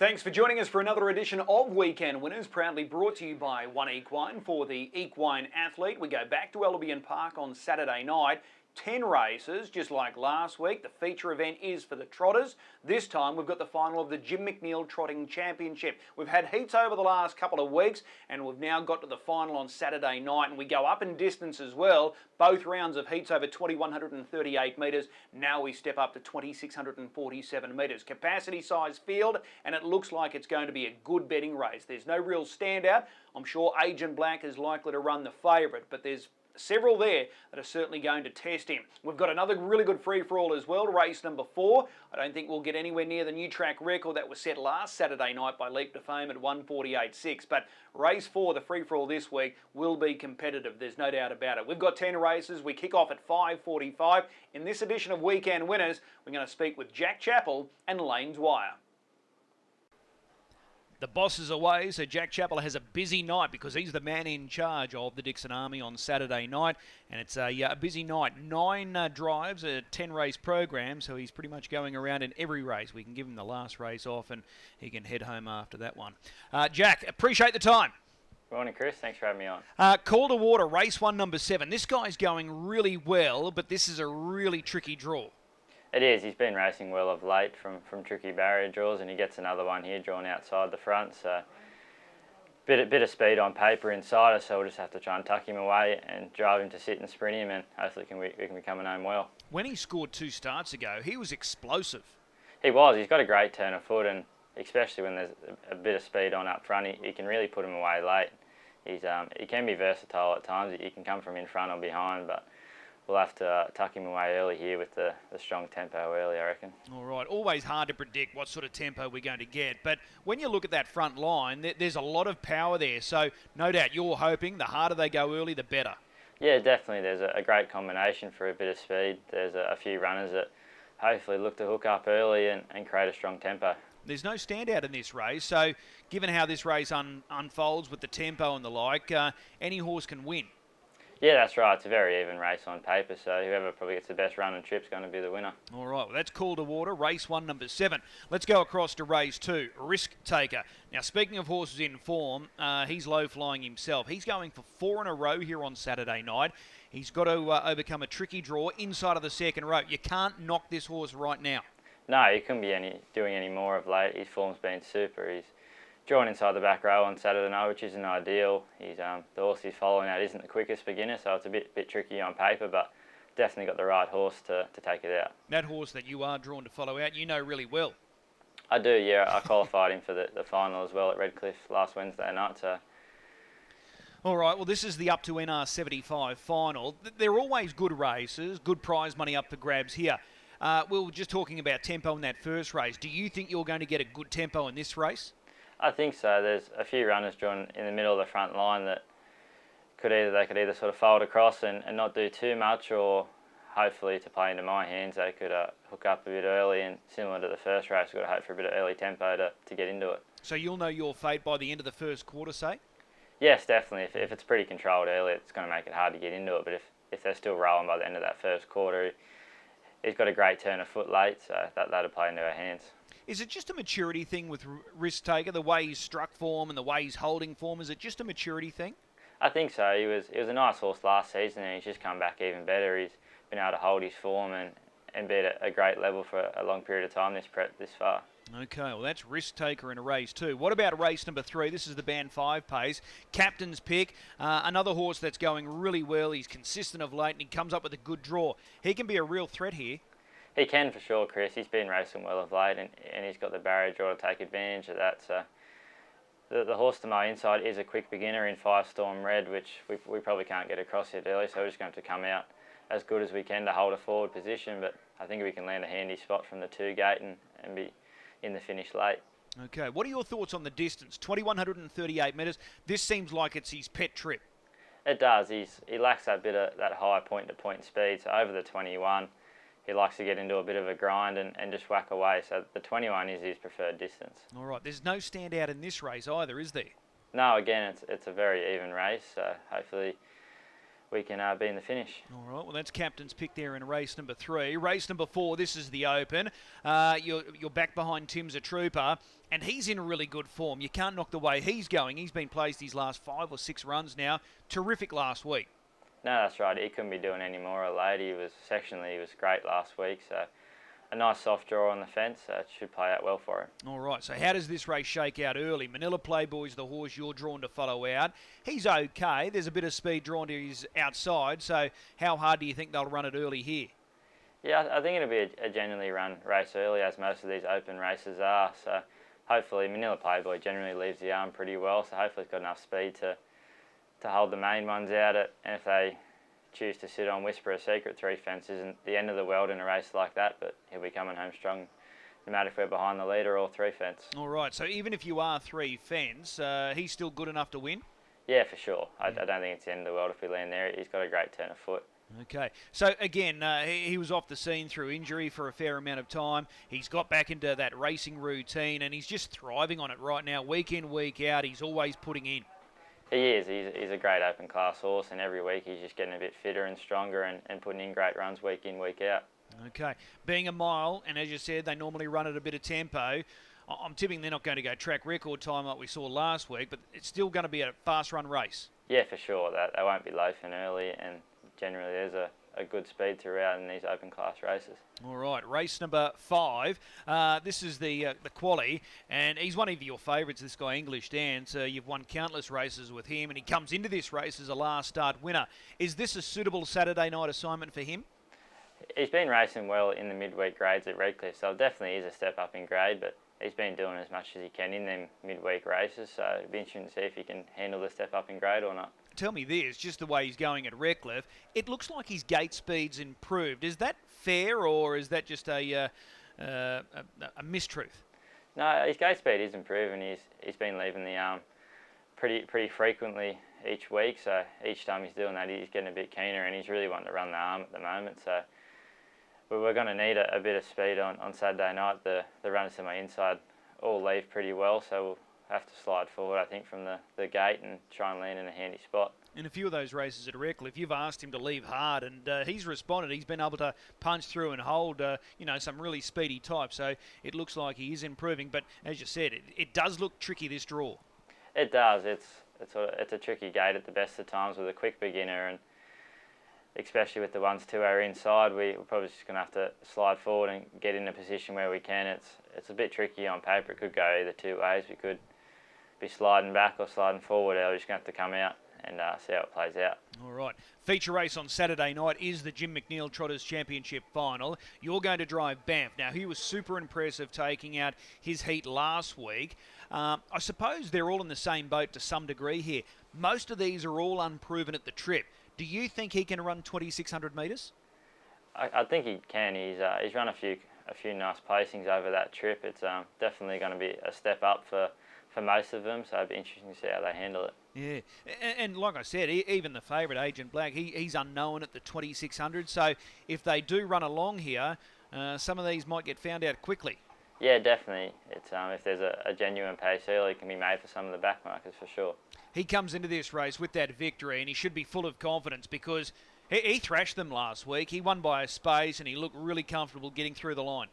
Thanks for joining us for another edition of Weekend Winners, proudly brought to you by 1Equine. For the equine athlete, we go back to Albion Park on Saturday night. 10 races, just like last week. The feature event is for the trotters. This time we've got the final of the Jim McNeil Trotting Championship. We've had heats over the last couple of weeks and we've now got to the final on Saturday night, and we go up in distance as well. Both rounds of heats over 2,138 metres. Now we step up to 2,647 metres. Capacity size field, and it looks like it's going to be a good betting race. There's no real standout. I'm sure Agent Black is likely to run the favourite, but there's several there that are certainly going to test him. We've got another really good free-for-all as well, race number 4. I don't think we'll get anywhere near the new track record that was set last Saturday night by Leap to Fame at 1:48.6. But race 4, the free-for-all this week, will be competitive. There's no doubt about it. We've got 10 races. We kick off at 5:45. In this edition of Weekend Winners, we're going to speak with Jack Chapple and Layne Dwyer. The boss is away, so Jack Chapple has a busy night because he's the man in charge of the Dixon Army on Saturday night. And it's a busy night. 9 drives, a 10-race program, so he's pretty much going around in every race. We can give him the last race off and he can head home after that one. Jack, appreciate the time. Morning, Chris. Thanks for having me on. Call to Water, race 1, number 7. This guy's going really well, but this is a really tricky draw. It is. He's been racing well of late from tricky barrier draws, and he gets another one here drawn outside the front. So bit of speed on paper inside us, so we'll just have to try and tuck him away and drive him to sit and sprint him, and hopefully we can be coming home well. When he scored 2 starts ago, he was explosive. He was. He's got a great turn of foot, and especially when there's a bit of speed on up front, he can really put him away late. He can be versatile at times. He can come from in front or behind, but we'll have to tuck him away early here with the strong tempo early, I reckon. All right. Always hard to predict what sort of tempo we're going to get. But when you look at that front line, there's a lot of power there. So no doubt you're hoping the harder they go early, the better. Yeah, definitely. There's a great combination for a bit of speed. There's a few runners that hopefully look to hook up early and create a strong tempo. There's no standout in this race. So given how this race unfolds with the tempo and the like, any horse can win. Yeah, that's right. It's a very even race on paper, so whoever probably gets the best run and trip's going to be the winner. All right, well, that's Call to Water, race 1, number 7. Let's go across to race 2, Risk Taker. Now, speaking of horses in form, he's low-flying himself. He's going for 4 in a row here on Saturday night. He's got to overcome a tricky draw inside of the second row. You can't knock this horse right now. No, he couldn't be doing any more of late. His form's been super. He's drawn inside the back row on Saturday night, which isn't ideal. The horse he's following out isn't the quickest beginner, so it's a bit tricky on paper, but definitely got the right horse to take it out. That horse that you are drawn to follow out, you know really well. I do, yeah. I qualified him for the final as well at Redcliffe last Wednesday night. So. All right, well, this is the up to NR75 final. They're always good races, good prize money up for grabs here. We were just talking about tempo in that first race. Do you think you're going to get a good tempo in this race? I think so. There's a few runners drawn in the middle of the front line that they could either sort of fold across and not do too much, or hopefully to play into my hands they could hook up a bit early, and similar to the first race, we've got to hope for a bit of early tempo to get into it. So you'll know your fate by the end of the first quarter, say? Yes, definitely. If it's pretty controlled early, it's going to make it hard to get into it, but if they're still rolling by the end of that first quarter, he's got a great turn of foot late, so that'll play into our hands. Is it just a maturity thing with Risk Taker, the way he's struck form and the way he's holding form? Is it just a maturity thing? I think so. He was a nice horse last season, and he's just come back even better. He's been able to hold his form and be at a great level for a long period of time this far. Okay, well, that's Risk Taker in a race 2. What about race number 3? This is the Band 5 pace. Captain's Pick, another horse that's going really well. He's consistent of late and he comes up with a good draw. He can be a real threat here. He can for sure, Chris. He's been racing well of late, and he's got the barrier draw to take advantage of that. So the horse to my inside is a quick beginner in 5 Storm Red, which we probably can't get across yet early, so we're just going to come out as good as we can to hold a forward position. But I think we can land a handy spot from the 2 gate and be in the finish late. Okay, what are your thoughts on the distance? 2,138 metres. This seems like it's his pet trip. It does. He lacks that high point-to-point speed. So over the 21. He likes to get into a bit of a grind and just whack away. So the 21 is his preferred distance. All right. There's no standout in this race either, is there? No, again, it's a very even race. So hopefully we can be in the finish. All right, well, that's captain's pick there in race number 3. Race number 4, this is the Open. You're back behind Tim's a Trooper, and he's in really good form. You can't knock the way he's going. He's been placed his last 5 or 6 runs now. Terrific last week. No, that's right. He couldn't be doing any more. A lady was sectionally, he was great last week. So a nice soft draw on the fence. It should play out well for him. All right, so how does this race shake out early? Manila Playboy's the horse you're drawn to follow out. He's okay. There's a bit of speed drawn to his outside, so how hard do you think they'll run it early here? Yeah, I think it'll be a genuinely run race early, as most of these Open races are. So hopefully Manila Playboy generally leaves the arm pretty well, so hopefully it's got enough speed to hold the main ones out. And if they choose to sit on Whisper a Secret 3 fence, isn't the end of the world in a race like that, but he'll be coming home strong no matter if we're behind the leader or 3 fence. All right, so even if you are 3 fence, he's still good enough to win? Yeah, for sure. I don't think it's the end of the world if we land there. He's got a great turn of foot. Okay, so again, he was off the scene through injury for a fair amount of time. He's got back into that racing routine, and he's just thriving on it right now. Week in, week out, he's always putting in. He is. He's a great open class horse, and every week he's just getting a bit fitter and stronger and putting in great runs week in, week out. Okay, being a mile, and as you said, they normally run at a bit of tempo. I'm tipping they're not going to go track record time like we saw last week, but it's still going to be a fast run race. Yeah, for sure. They won't be loafing early, and generally there's a good speed throughout in these open class races. All right, race number 5. This is the quali, and he's one of your favourites, this guy English Dance. You've won countless races with him, and he comes into this race as a last start winner. Is this a suitable Saturday night assignment for him? He's been racing well in the midweek grades at Redcliffe, so it definitely is a step up in grade, but he's been doing as much as he can in them midweek races, so it'll be interesting to see if he can handle the step up in grade or not. Tell me this, just the way he's going at Redcliffe, it looks like his gate speed's improved. Is that fair, or is that just a mistruth? No, his gate speed is improving. He's been leaving the arm pretty frequently each week, so each time he's doing that he's getting a bit keener, and he's really wanting to run the arm at the moment, so we're going to need a bit of speed on Saturday night. The runners to my inside all leave pretty well, so we'll have to slide forward, I think, from the gate and try and land in a handy spot. In a few of those races at Redcliffe, you've asked him to leave hard, and he's responded. He's been able to punch through and hold, some really speedy types. So it looks like he is improving. But as you said, it does look tricky, this draw. It does. It's a tricky gate at the best of times with a quick beginner, and especially with the ones to our inside, we're probably just going to have to slide forward and get in a position where we can. It's a bit tricky on paper. It could go either 2 ways. We could be sliding back or sliding forward. We're just going to have to come out and see how it plays out. All right. Feature race on Saturday night is the Jim McNeil Trotters Championship Final. You're going to drive Banff. Now, he was super impressive taking out his heat last week. I suppose they're all in the same boat to some degree here. Most of these are all unproven at the trip. Do you think he can run 2,600 metres? I think he can. He's run a few nice placings over that trip. It's definitely going to be a step up for most of them, so it'd be interesting to see how they handle it. Yeah, and like I said, even the favourite, Agent Black, he's unknown at the 2,600, so if they do run along here, some of these might get found out quickly. Yeah, definitely. It's if there's a genuine pace early, it can be made for some of the back markers for sure. He comes into this race with that victory, and he should be full of confidence because he thrashed them last week. He won by a space, and he looked really comfortable getting through the line.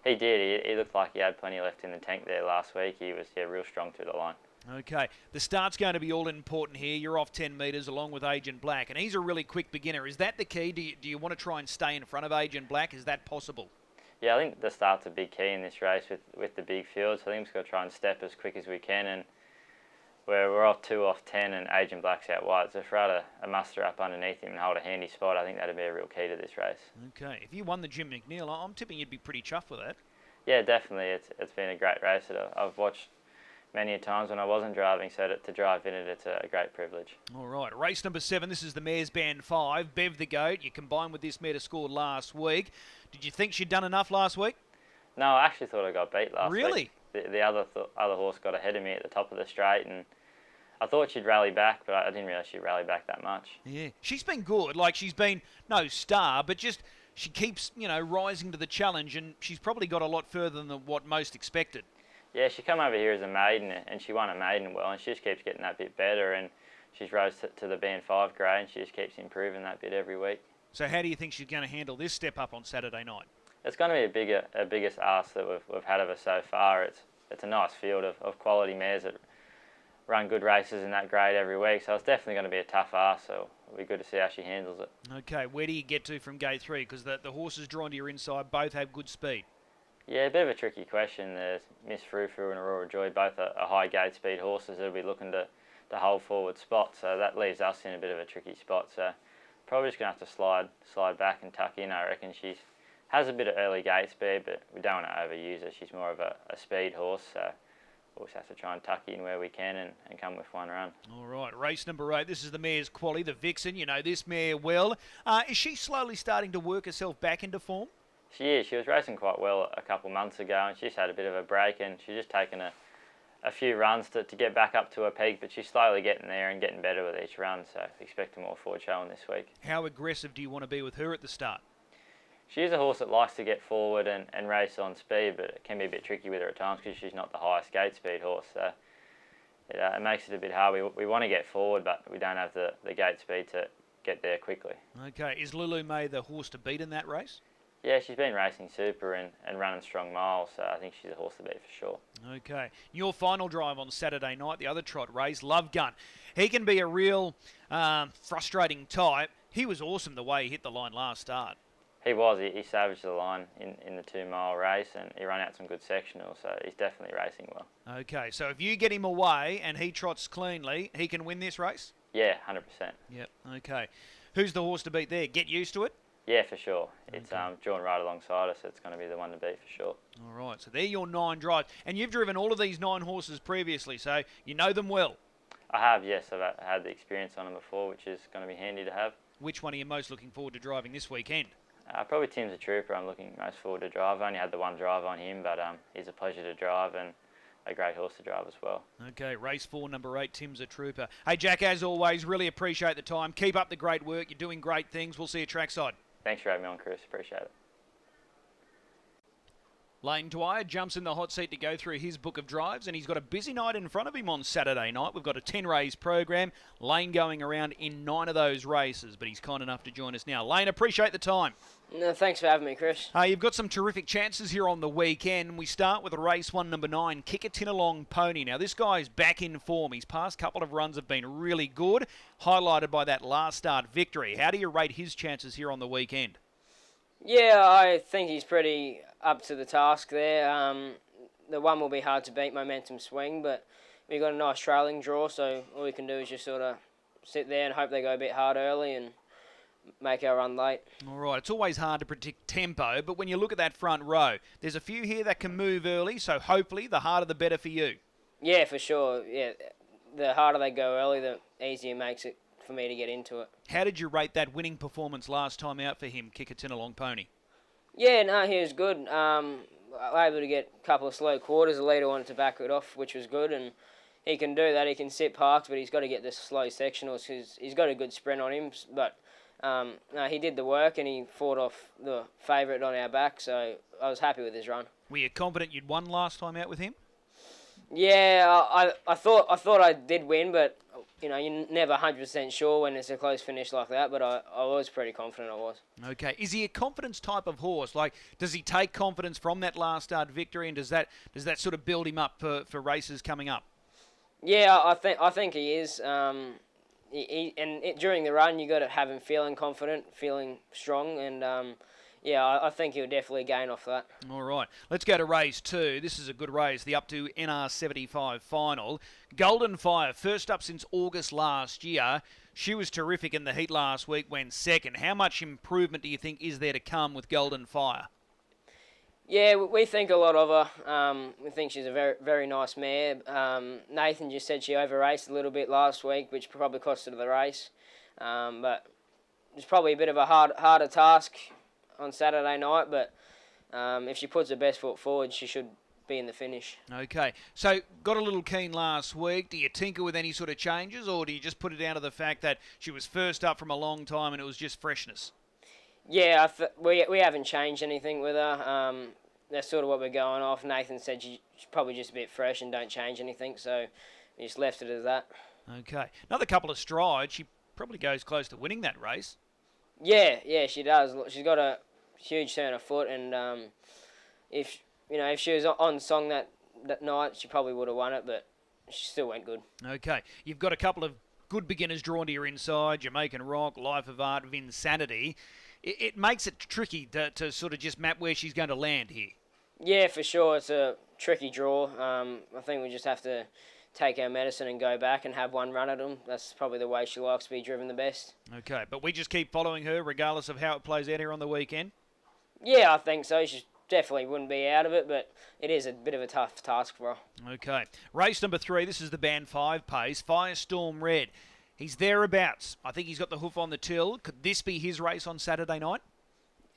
He did. He looked like he had plenty left in the tank there last week. He was real strong through the line. Okay, the start's going to be all important here. You're off 10 metres along with Agent Black, and he's a really quick beginner. Is that the key? Do you want to try and stay in front of Agent Black? Is that possible? Yeah, I think the start's a big key in this race with the big fields. So I think we've just got to try and step as quick as we can, and we're off 2 off 10 and Agent Black's out wide. So if we're able to muster up underneath him and hold a handy spot, I think that'd be a real key to this race. Okay, if you won the Jim McNeil, I'm tipping you'd be pretty chuffed with that. Yeah, definitely. It's been a great race that I've watched many a times when I wasn't driving, so to drive in it, it's a great privilege. All right, race number 7, this is the Mares Band 5, Bev the Goat. You combined with this mare to score last week. Did you think she'd done enough last week? No, I actually thought I got beat last week. Really? The other horse got ahead of me at the top of the straight, and I thought she'd rally back, but I didn't realise she'd rally back that much. Yeah, she's been good. Like, she's been no star, but just she keeps, rising to the challenge, and she's probably got a lot further than what most expected. Yeah, she come over here as a maiden, and she won a maiden well, and she just keeps getting that bit better, and she's rose to the band 5 grade, and she just keeps improving that bit every week. So how do you think she's going to handle this step up on Saturday night? It's going to be a biggest ask that we've had of her so far. It's a nice field of quality mares that run good races in that grade every week, so it's definitely going to be a tough ask, so it'll be good to see how she handles it. Okay, where do you get to from gate 3? Because the horses drawn to your inside both have good speed. Yeah, a bit of a tricky question. There's Miss Frou Frou and Aurora Joy, both are high gate speed horses that'll be looking to hold forward spot, so that leaves us in a bit of a tricky spot. So probably just going to have to slide back and tuck in. I reckon she has a bit of early gate speed, but we don't want to overuse her. She's more of a speed horse, so we'll just have to try and tuck in where we can and come with one run. All right, race number 8. This is the mare's Quali, the Vixen. You know this mare well. Is she slowly starting to work herself back into form? She is. She was racing quite well a couple months ago, and she's had a bit of a break, and she's just taken a few runs to get back up to her peak, but she's slowly getting there and getting better with each run, so expect a more forward showing this week. How aggressive do you want to be with her at the start? She is a horse that likes to get forward and race on speed, but it can be a bit tricky with her at times because she's not the highest gate speed horse, so it makes it a bit hard. We want to get forward, but we don't have the gate speed to get there quickly. Okay, is Lulu May the horse to beat in that race? Yeah, she's been racing super and running strong miles, so I think she's a horse to beat for sure. Okay. Your final drive on Saturday night, the other trot race, Love Gun. He can be a real frustrating type. He was awesome the way he hit the line last start. He was. He savaged the line in the 2 mile race, and he ran out some good sectionals, so he's definitely racing well. Okay, so if you get him away and he trots cleanly, he can win this race? Yeah, 100%. Yep, okay. Who's the horse to beat there? Get used to it? Yeah, for sure. It's drawn right alongside us. It's going to be the one to beat for sure. All right, so they're your 9 drives. And you've driven all of these 9 horses previously, so you know them well. I have, yes. I've had the experience on them before, which is going to be handy to have. Which one are you most looking forward to driving this weekend? Probably Tim's a Trooper. I'm looking most forward to drive. I've only had the one drive on him, but he's a pleasure to drive and a great horse to drive as well. Okay, race 4, number 8, Tim's a Trooper. Hey, Jack, as always, really appreciate the time. Keep up the great work. You're doing great things. We'll see you trackside. Thanks for having me on, Chris. Appreciate it. Layne Dwyer jumps in the hot seat to go through his book of drives, and he's got a busy night in front of him on Saturday night. We've got a 10-race program. Layne going around in 9 of those races, but he's kind enough to join us now. Layne, appreciate the time. No, thanks for having me, Chris. You've got some terrific chances here on the weekend. We start with race 1, number 9, Kickatinalong Pony. Now, this guy's back in form. His past couple of runs have been really good, highlighted by that last start victory. How do you rate his chances here on the weekend? Yeah, I think he's pretty up to the task there. The one will be hard to beat, Momentum Swing, but we've got a nice trailing draw, so all we can do is just sort of sit there and hope they go a bit hard early and make our run late. All right, it's always hard to predict tempo, but when you look at that front row, there's a few here that can move early, so hopefully the harder the better for you. Yeah, for sure. Yeah, the harder they go early, the easier it makes it for me to get into it. How did you rate that winning performance last time out for him, Kickatinalong Pony? Yeah, no, he was good. I was able to get a couple of slow quarters. The leader wanted to back it off, which was good, and he can do that. He can sit parked, but he's got to get the slow sectionals because he's got a good sprint on him. But no, he did the work, and he fought off the favourite on our back, so I was happy with his run. Were you confident you'd won last time out with him? Yeah, I thought I did win, but you know, you're never 100% sure when it's a close finish like that, but I was pretty confident I was. Okay. Is he a confidence type of horse? Like, does he take confidence from that last start victory, and does that sort of build him up for races coming up? Yeah, I think he is. During the run, you got to have him feeling confident, feeling strong, and yeah, I think he'll definitely gain off that. All right. Let's go to race 2. This is a good race, the up to NR75 final. Golden Fire, first up since August last year. She was terrific in the heat last week, went second. How much improvement do you think is there to come with Golden Fire? Yeah, we think a lot of her. We think she's a very, very nice mare. Nathan just said she over-raced a little bit last week, which probably cost her the race. But it's probably a bit of a harder task on Saturday night, but if she puts her best foot forward, she should be in the finish. Okay, so got a little keen last week. Do you tinker with any sort of changes, or do you just put it down to the fact that she was first up from a long time and it was just freshness? Yeah, we haven't changed anything with her. That's sort of what we're going off. Nathan said she's probably just a bit fresh and don't change anything, so we just left it as that. Okay. Another couple of strides. She probably goes close to winning that race. Yeah, she does. She's got a huge turn of foot, and if she was on song that night, she probably would have won it, but she still went good. Okay. You've got a couple of good beginners drawn to your inside, Jamaican Rock, Life of Art, Vinsanity. It makes it tricky to sort of just map where she's going to land here. Yeah, for sure. It's a tricky draw. I think we just have to take our medicine and go back and have one run at them. That's probably the way she likes to be driven the best. Okay, but we just keep following her regardless of how it plays out here on the weekend? Yeah, I think so. She definitely wouldn't be out of it, but it is a bit of a tough task for her. Okay. Race number 3, this is the Band 5 pace, Firestorm Red. He's thereabouts. I think he's got the hoof on the till. Could this be his race on Saturday night?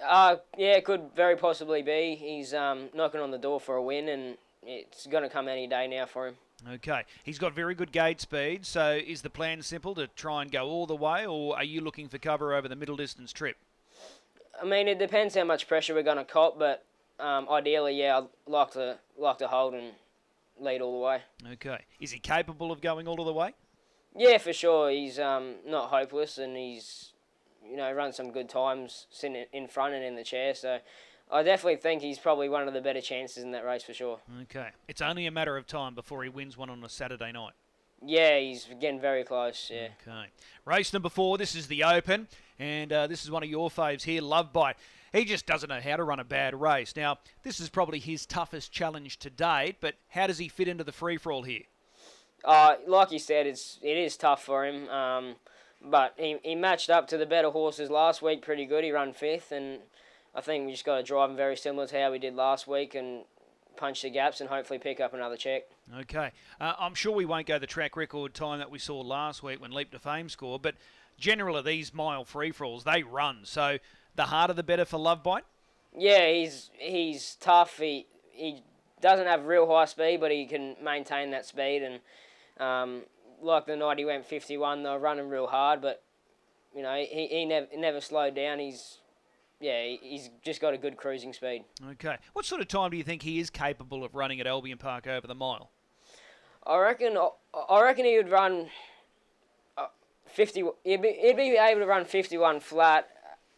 Yeah, it could very possibly be. He's knocking on the door for a win, and it's going to come any day now for him. Okay. He's got very good gate speed, so is the plan simple to try and go all the way, or are you looking for cover over the middle distance trip? I mean, it depends how much pressure we're going to cop, but ideally, yeah, I'd like to hold and lead all the way. Okay. Is he capable of going all the way? Yeah, for sure. He's not hopeless, and he's run some good times sitting in front and in the chair. So I definitely think he's probably one of the better chances in that race for sure. Okay. It's only a matter of time before he wins one on a Saturday night. Yeah, he's getting very close, yeah. Okay. Race number 4, this is the Open, and this is one of your faves here, Love Bite. He just doesn't know how to run a bad race. Now, this is probably his toughest challenge to date, but how does he fit into the free-for-all here? Like you said, it is tough for him, but he matched up to the better horses last week pretty good. He ran 5th, and I think we just got to drive him very similar to how we did last week and punch the gaps and hopefully pick up another check. Okay. I'm sure we won't go the track record time that we saw last week when Leap to Fame scored, but generally these mile free-for-alls, they run. So the harder the better for Love Bite? Yeah, he's tough. He doesn't have real high speed, but he can maintain that speed. And like the night he went 51, they were running real hard, but he never slowed down. He's just got a good cruising speed. Okay. What sort of time do you think he is capable of running at Albion Park over the mile? I reckon he would run 50. He'd be able to run 51 flat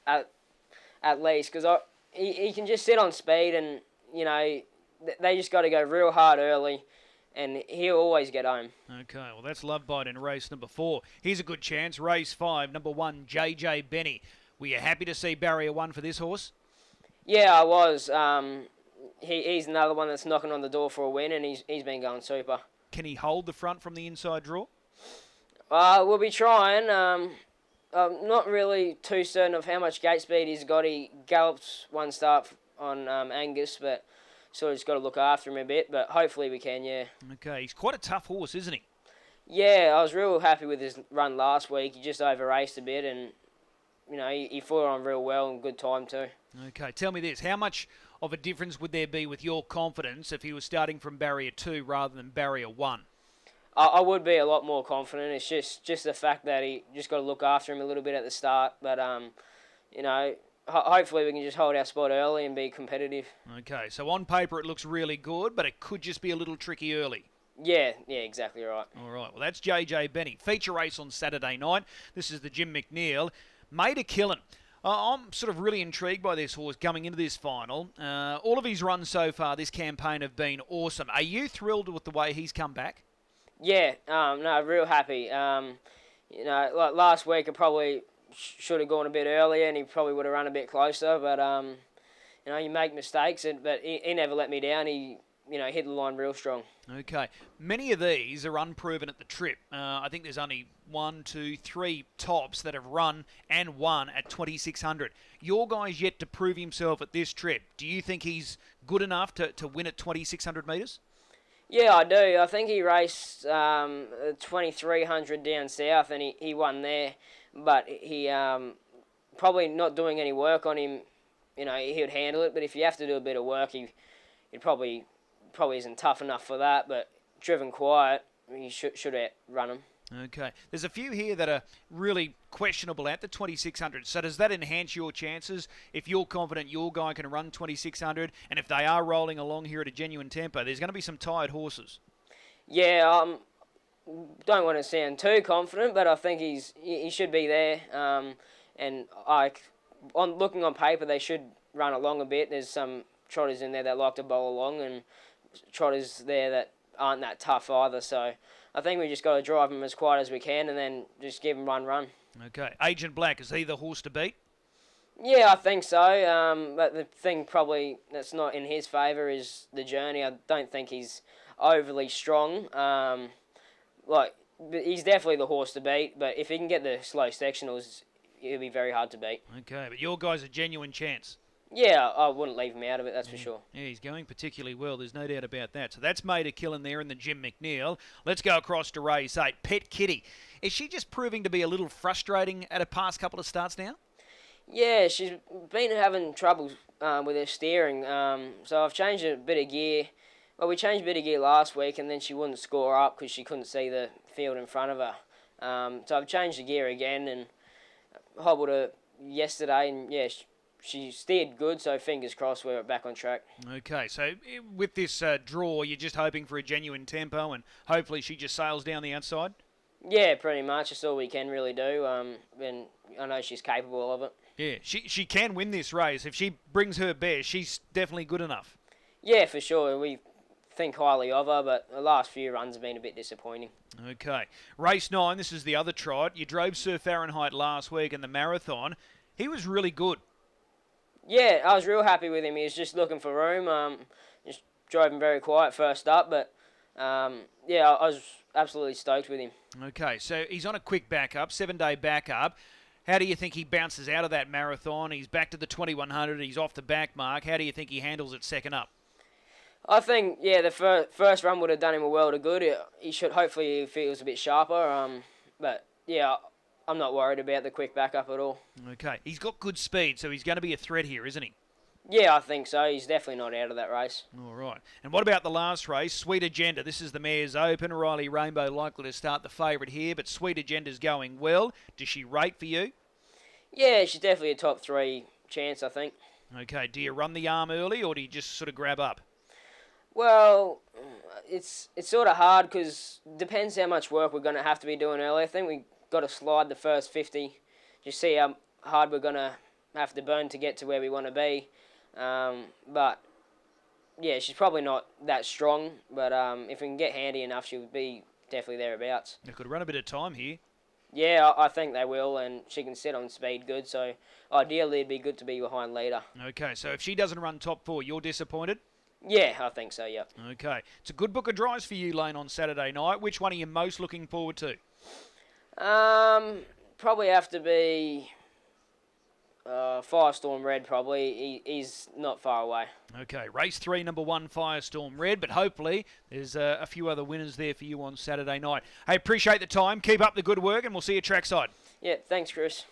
at least, because he can just sit on speed, and they just got to go real hard early, and he'll always get home. Okay, well that's Love Bite in race number 4. Here's a good chance. Race 5, number 1, JJ Benny. Were you happy to see barrier 1 for this horse? Yeah, I was. He's another one that's knocking on the door for a win, and he's been going super. Can he hold the front from the inside draw? We'll be trying. I'm not really too certain of how much gate speed he's got. He galloped one start on Angus, but sort of just got to look after him a bit. But hopefully we can, yeah. Okay, he's quite a tough horse, isn't he? Yeah, I was real happy with his run last week. He just over-raced a bit, and he fought on real well and good time too. Okay, tell me this. How much of a difference would there be with your confidence if he was starting from barrier 2 rather than barrier 1? I would be a lot more confident. It's just the fact that he just got to look after him a little bit at the start. But, hopefully we can just hold our spot early and be competitive. Okay, so on paper it looks really good, but it could just be a little tricky early. Yeah, exactly right. All right, well, that's JJ Benny. Feature race on Saturday night. This is the Jim McNeil. Made a killing. I'm sort of really intrigued by this horse coming into this final. All of his runs so far this campaign have been awesome. Are you thrilled with the way he's come back? Yeah, no, real happy. Like last week I probably should have gone a bit earlier and he probably would have run a bit closer, but, you make mistakes, but he never let me down. He, hit the line real strong. Okay. Many of these are unproven at the trip. I think there's only 1, 2, 3 tops that have run and won at 2,600. Your guy's yet to prove himself at this trip. Do you think he's good enough to win at 2,600 metres? Yeah, I do. I think he raced 2,300 down south and he won there. But he probably not doing any work on him. He would handle it. But if you have to do a bit of work, he probably isn't tough enough for that. But driven quiet, he should outrun him. Okay. There's a few here that are really questionable at the 2,600. So does that enhance your chances if you're confident your guy can run 2,600? And if they are rolling along here at a genuine tempo, there's going to be some tired horses. Yeah, don't want to sound too confident, but I think he should be there. And looking on paper, they should run along a bit. There's some trotters in there that like to bowl along, and trotters there that aren't that tough either. So I think we just got to drive them as quiet as we can, and then just give them run. Okay. Agent Black, is he the horse to beat? Yeah, I think so. But the thing probably that's not in his favour is the journey. I don't think he's overly strong. He's definitely the horse to beat. But if he can get the slow sectionals, he'll be very hard to beat. Okay, but your guy's a genuine chance. Yeah, I wouldn't leave him out of it, that's for sure. Yeah, he's going particularly well, there's no doubt about that. So that's made a kill in there in the Jim McNeil. Let's go across to race 8. Pet Kitty. Is she just proving to be a little frustrating at her past couple of starts now? Yeah, she's been having trouble with her steering. So I've changed a bit of gear. Well, we changed a bit of gear last week, and then she wouldn't score up because she couldn't see the field in front of her. So I've changed the gear again and hobbled her yesterday, and yeah, she steered good, so fingers crossed we're back on track. Okay, so with this draw, you're just hoping for a genuine tempo, and hopefully she just sails down the outside? Yeah, pretty much. That's all we can really do, and I know she's capable of it. Yeah, she can win this race. If she brings her best, she's definitely good enough. Yeah, for sure. We think highly of her, but the last few runs have been a bit disappointing. Okay. Race 9, this is the other trot. You drove Sir Fahrenheit last week in the marathon. He was really good. Yeah, I was real happy with him. He was just looking for room. Just drove him very quiet first up, but yeah, I was absolutely stoked with him. Okay, so he's on a quick backup, 7-day backup. How do you think he bounces out of that marathon? He's back to the 2100. He's off the back mark. How do you think he handles it second up? I think, yeah, the first run would have done him a world of good. He should hopefully he feels a bit sharper. But, yeah, I'm not worried about the quick backup at all. Okay. He's got good speed, so he's going to be a threat here, isn't he? Yeah, I think so. He's definitely not out of that race. All right. And what about the last race, Sweet Agenda? This is the Mayor's Open. Riley Rainbow likely to start the favourite here, but Sweet Agenda's going well. Does she rate for you? Yeah, she's definitely a top 3 chance, I think. Okay. Do you run the arm early, or do you just sort of grab up? Well, it's sort of hard because depends how much work we're going to have to be doing early. I think we got to slide the first 50, just see how hard we're going to have to burn to get to where we want to be. But, yeah, she's probably not that strong, but if we can get handy enough, she'll be definitely thereabouts. They could run a bit of time here. Yeah, I think they will, and she can sit on speed good, so ideally it'd be good to be behind leader. Okay, so if she doesn't run top 4, you're disappointed? Yeah, I think so, yeah. Okay. It's a good book of drives for you, Layne, on Saturday night. Which one are you most looking forward to? Probably have to be Firestorm Red, probably. He's not far away. Okay, race 3, number 1, Firestorm Red, but hopefully there's a few other winners there for you on Saturday night. Hey, appreciate the time. Keep up the good work, and we'll see you trackside. Yeah, thanks, Chris.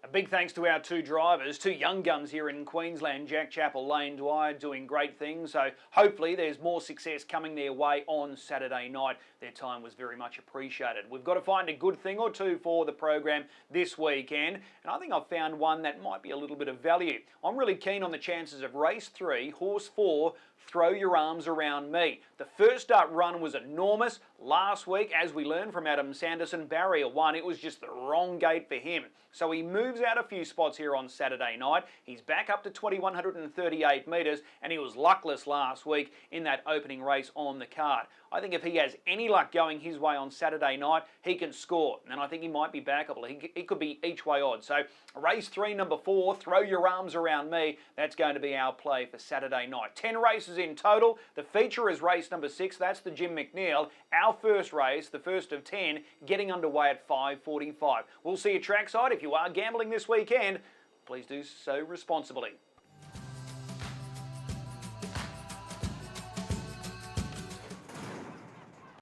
A big thanks to our 2 drivers, 2 young guns here in Queensland, Jack Chapple, Layne, Dwyer, doing great things. So hopefully there's more success coming their way on Saturday night. Their time was very much appreciated. We've got to find a good thing or 2 for the program this weekend, and I think I've found one that might be a little bit of value. I'm really keen on the chances of race 3, horse 4, Throw Your Arms Around Me. The first up run was enormous. Last week, as we learned from Adam Sanderson, barrier 1, it was just the wrong gate for him. So he moves out a few spots here on Saturday night. He's back up to 2,138 metres, and he was luckless last week in that opening race on the card. I think if he has any luck going his way on Saturday night, he can score. And I think he might be backable. He could be each way odds. So race 3, number 4, Throw Your Arms Around Me. That's going to be our play for Saturday night. 10 races in total. The feature is race number 6. That's the Jim McNeil. Our first race, the first of 10, getting underway at 5:45. We'll see you trackside. If you are gambling this weekend, please do so responsibly.